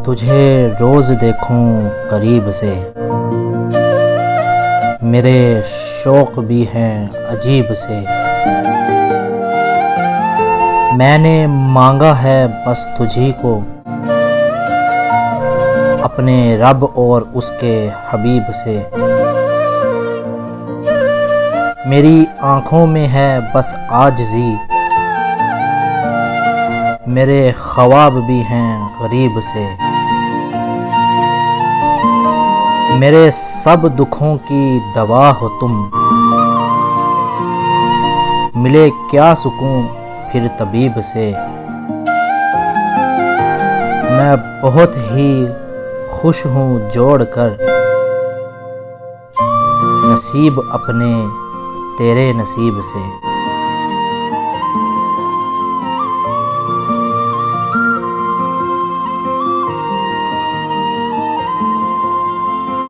तुझे रोज देखूं करीब से, मेरे शौक भी हैं अजीब से। मैंने मांगा है बस तुझी को, अपने रब और उसके हबीब से। मेरी आँखों में है बस आजिज़ी, मेरे ख्वाब भी हैं गरीब से। मेरे सब दुखों की दवा हो तुम, मिले क्या सुकून फिर तबीब से। मैं बहुत ही खुश हूँ जोड़कर नसीब अपने तेरे नसीब से।